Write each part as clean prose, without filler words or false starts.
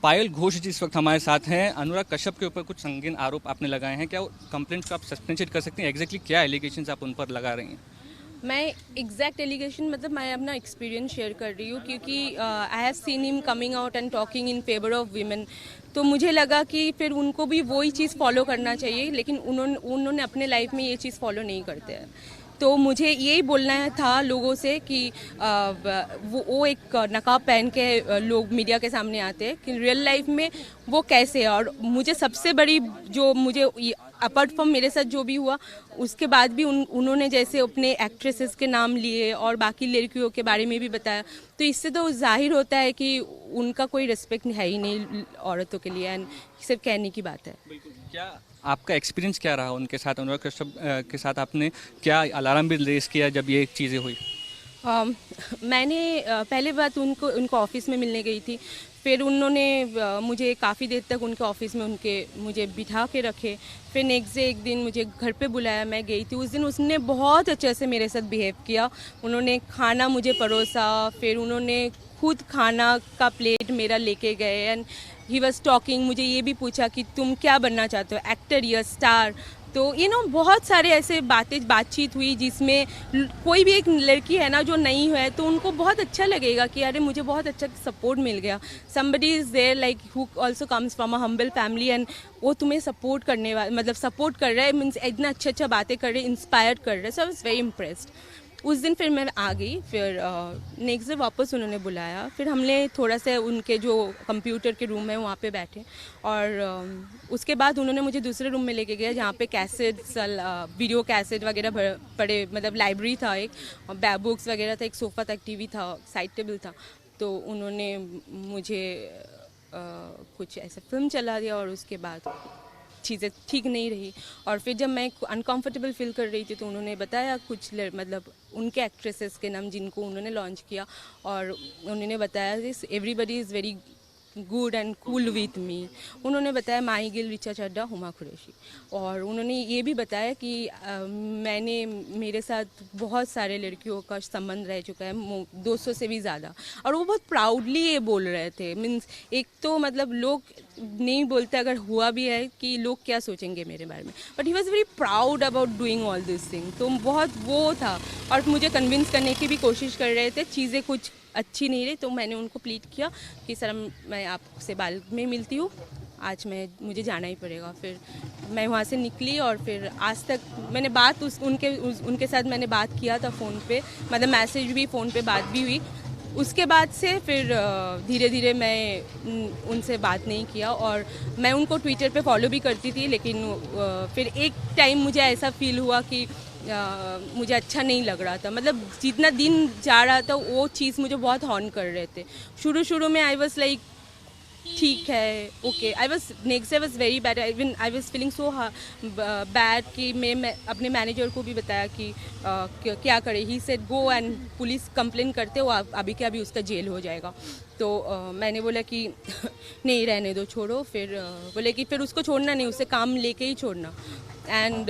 पायल घोष जी इस वक्त हमारे साथ हैं। अनुराग कश्यप के ऊपर कुछ संगीन आरोप आपने लगाए हैं, क्या वो कंप्लेंट को आप सस्पेंशन कर सकते हैं? एग्जैक्टली क्या एलिगेशंस आप उन पर लगा रही हैं? मैं एग्जैक्ट एलिगेशन मतलब मैं अपना एक्सपीरियंस शेयर कर रही हूँ क्योंकि I have seen him coming out and talking in favour of women. तो मुझे लगा कि फिर उनको भी वही चीज़ फॉलो करना चाहिए, लेकिन उन्होंने अपने लाइफ में ये चीज़ फॉलो नहीं करते हैं। तो मुझे यही बोलना था लोगों से कि वो एक नकाब पहन के लोग मीडिया के सामने आते हैं कि रियल लाइफ में वो कैसे है। और मुझे सबसे बड़ी जो मुझे अपार्ट फ्रॉम मेरे साथ जो भी हुआ उसके बाद भी उन्होंने जैसे अपने एक्ट्रेसेस के नाम लिए और बाकी लड़कियों के बारे में भी बताया, तो इससे तो जाहिर होता है कि उनका कोई रिस्पेक्ट है ही नहीं औरतों के लिए। एंड सिर्फ कहने की बात है। क्या आपका एक्सपीरियंस क्या रहा उनके साथ, अनुराग कश्यप के साथ? आपने क्या अलार्म भी रेस किया जब ये चीज़ें हुई? मैंने पहले बात उनको ऑफिस में मिलने गई थी। फिर उन्होंने मुझे काफ़ी देर तक उनके ऑफिस में मुझे बिठा के रखे। फिर नेक्स्ट डे एक दिन मुझे घर पे बुलाया, मैं गई थी। उस दिन उसने बहुत अच्छे से मेरे साथ बिहेव किया। उन्होंने खाना मुझे परोसा, फिर उन्होंने खुद खाना का प्लेट मेरा लेके गए। एंड ही वॉज टॉकिंग, मुझे ये भी पूछा कि तुम क्या बनना चाहते हो, एक्टर या स्टार? तो बहुत सारे ऐसे बातचीत हुई जिसमें कोई भी एक लड़की है ना जो नई है तो उनको बहुत अच्छा लगेगा कि अरे मुझे बहुत अच्छा सपोर्ट मिल गया। somebody is there like who also comes from a humble family and वो तुम्हें सपोर्ट करने वाला, मतलब सपोर्ट कर रहा है, मीन्स इतना अच्छा बातें कर रहे हैं, इंस्पायर कर रहे हैं। सो आई वाज वेरी इम्प्रेस्ड। उस दिन फिर मैं आ गई। फिर नेक्स्ट डे वापस उन्होंने बुलाया। फिर हमने थोड़ा सा उनके जो कंप्यूटर के रूम है वहाँ पे बैठे और उसके बाद उन्होंने मुझे दूसरे रूम में लेके गया जहाँ पे कैसेट्स, वीडियो कैसेट वगैरह पड़े, मतलब लाइब्रेरी था एक, बुक्स वगैरह था, एक सोफ़ा था, टीवी था, साइड टेबल था। तो उन्होंने मुझे कुछ ऐसा फिल्म चला दिया और उसके बाद चीज़ें ठीक नहीं रही। और फिर जब मैं अनकंफर्टेबल फील कर रही थी तो उन्होंने बताया कुछ मतलब उनके एक्ट्रेसेस के नाम जिनको उन्होंने लॉन्च किया, और उन्होंने बताया this everybody is very good and cool with me. उन्होंने बताया माही गिल, ऋचा चड्ढा, हुमा कुरैशी। और उन्होंने ये भी बताया कि मेरे साथ बहुत सारे लड़कियों का संबंध रह चुका है, 200 से भी ज़्यादा। और वो बहुत प्राउडली ये बोल रहे थे। मीन्स एक तो मतलब लोग नहीं बोलते अगर हुआ भी है कि लोग क्या सोचेंगे मेरे बारे में, but he was very proud about doing all this thing. तो बहुत वो था और मुझे कन्विंस करने की भी कोशिश कर रहे थे, चीज़ें कुछ अच्छी नहीं रही। तो मैंने उनको प्लीट किया कि सर मैं आपसे बाद में मिलती हूँ, आज मुझे जाना ही पड़ेगा। फिर मैं वहाँ से निकली और फिर आज तक मैंने बात उनके साथ मैंने बात किया था फ़ोन पे, मतलब मैसेज भी, फ़ोन पे बात भी हुई। उसके बाद से फिर धीरे धीरे मैं उनसे बात नहीं किया। और मैं उनको ट्विटर पे फॉलो भी करती थी, लेकिन फिर एक टाइम मुझे ऐसा फील हुआ कि मुझे अच्छा नहीं लग रहा था। मतलब जितना दिन जा रहा था वो चीज़ मुझे बहुत हॉर्न कर रहे थे। शुरू में आई वॉज लाइक ठीक है, okay. Next day was very bad. I was feeling so bad कि मैं अपने मैनेजर को भी बताया कि क्या करे। He said go and police complain करते हो, अभी के अभी उसका जेल हो जाएगा। तो मैंने बोला कि नहीं रहने दो, छोड़ो। फिर बोले कि फिर उसको छोड़ना नहीं, उससे काम लेके ही छोड़ना। एंड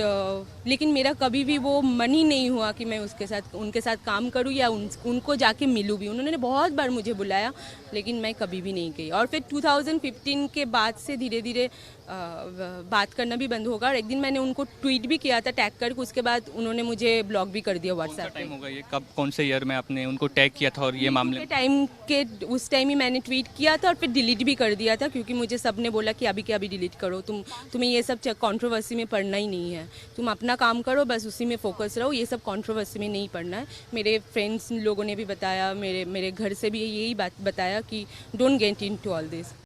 लेकिन मेरा कभी भी वो मन ही नहीं हुआ कि मैं उनके साथ काम करूं या उनको जाके मिलूं भी। उन्होंने बहुत बार मुझे बुलाया लेकिन मैं कभी भी नहीं गई। और फिर 2015 के बाद से धीरे धीरे बात करना भी बंद होगा। और एक दिन मैंने उनको ट्वीट भी किया था टैग करके, उसके बाद उन्होंने मुझे ब्लॉक भी कर दिया व्हाट्सएप पे। टाइम होगा ये, कब, कौन से ईयर में आपने उनको टैग किया था? और ये मामले उस टाइम ही मैंने ट्वीट किया था और फिर डिलीट भी कर दिया था, क्योंकि मुझे सब ने बोला कि अभी के अभी डिलीट करो, तुम्हें ये सब कंट्रोवर्सी में पढ़ना ही नहीं है, तुम अपना काम करो, बस उसी में फोकस रहो, ये सब कंट्रोवर्सी में नहीं पढ़ना है। मेरे फ्रेंड्स लोगों ने भी बताया, मेरे घर से भी यही बात बताया कि don't get into all this.